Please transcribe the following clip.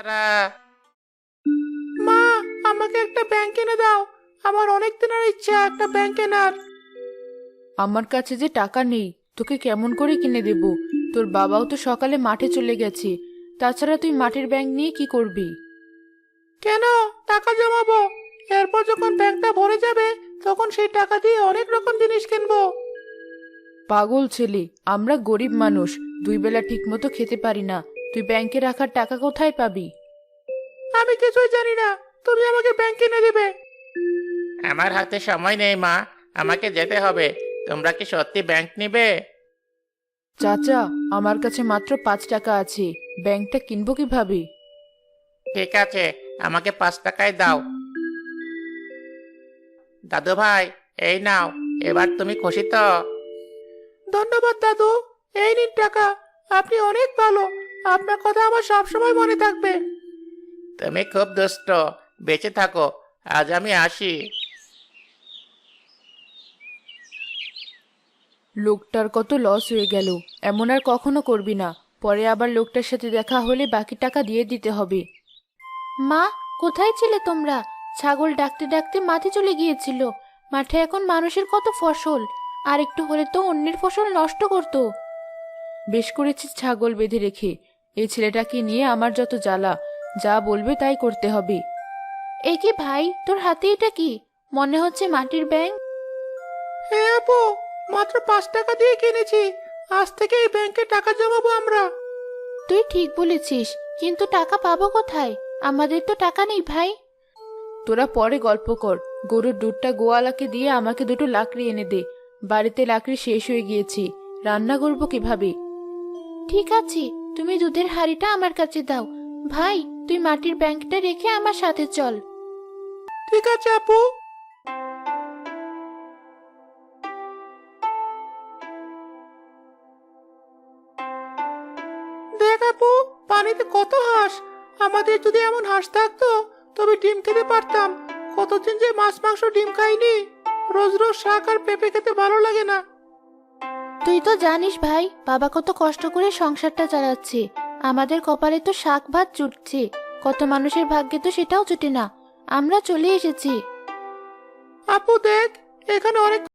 ছাড়া। মা, আমাকে একটা ব্যাংক কিনে দাও। আমার অনেক দিনের ইচ্ছা একটা ব্যাংক কেনার। আমার কাছে যে টাকা নেই, তোকে কেমন করে কিনে দেব? তোর বাবাও তো সকালে মাঠে চলে গেছে। তাছাড়া তুই মাটির ব্যাংক নিয়ে কি করবি? কেন? টাকা জমাবো। এরপর যখন ব্যাংকটা ভরে যাবে তখন সেই টাকা দিয়ে অনেক রকম জিনিস কিনবো। পাগল ছেলে, আমরা গরিব মানুষ, দুই বেলা ঠিক মতো খেতে পারি না। তুই ব্যাংকে রাখার টাকা কোথায় পাবি? আমি কিছুই জানি না, তুমি আমাকে ব্যাংক কিনে দিবে। আমার হাতে সময় নেই মা, আমাকে যেতে হবে। তোমরা কি সত্যি ব্যাংক নিবে? চাচা, আমার কাছে মাত্র 5 টাকা আছে, ব্যাংকটা কিনবো কিভাবে? ঠিক আছে, আমাকে 5 টাকায় দাও। দাদু ভাই, এই নাও। এবার তুমি খুশি তো? ধন্যবাদ দাদু। এই নিন টাকা। আপনি অনেক ভালো। আপনার কথা আমার সবসময় মনে থাকবে। তুমি খুব দুষ্ট। বেঁচে থাকো। আজ আমি আসি। লোকটার কত লস হয়ে গেল। এমন আর কখনো করবি না। পরে আবার লোকটার সাথে দেখা হলে বাকি টাকা দিয়ে দিতে হবে। মা, কোথায় ছিলে তোমরা? ছাগল ডাকতে ডাকতে মাঠে চলে গিয়েছিল। মাঠে এখন মানুষের কত ফসল, আর একটু হলে তো অন্যের ফসল নষ্ট করতো। বেশ করেছিস ছাগল বেঁধে রেখে। এই ছেলেটাকে নিয়ে আমার যত জ্বালা, যা বলবে তাই করতে হবে। এ কি ভাই, তোর হাতে এটা কি? মনে হচ্ছে মাটির ব্যাংক। হ্যাঁ আপু, মাত্র 5 টাকা দিয়ে কিনেছি। আজ থেকে এই ব্যাংকে টাকা জমাবো আমরা। তুই ঠিক বলেছিস, কিন্তু টাকা পাবো কোথায়? আমাদের তো টাকা নেই ভাই। তোরা পরে গল্প কর। গরুর দুধটা গোয়ালাকে দিয়ে আমাকে দুটো লাকড়ি এনে দে। বাড়িতে লাকড়ি শেষ হয়ে গিয়েছে, রান্না করবো কিভাবে? ঠিক আছে, তুমি দুধের হাঁড়িটা আমার কাছে দাও। ভাই, তুই মাটির ব্যাংকটা রেখে আমার সাথে চল। ঠিক আছে আপু। দেখ আপু, পানিতে কত হাঁস। আমাদের যদি এমন হাঁস থাকতো তবে ডিম খেতে পারতাম। কতদিন যে মাছ মাংস ডিম খাইনি। রোজ রোজ শাক আর পেঁপে খেতে ভালো লাগে না। তুই তো জানিস ভাই, বাবা কত কষ্ট করে সংসারটা চালাচ্ছে। আমাদের কপালে তো শাক ভাত জুটছে, কত মানুষের ভাগ্যে তো সেটাও জুটে না। আমরা চলে এসেছি। আপু দেখ, এখানে অনেক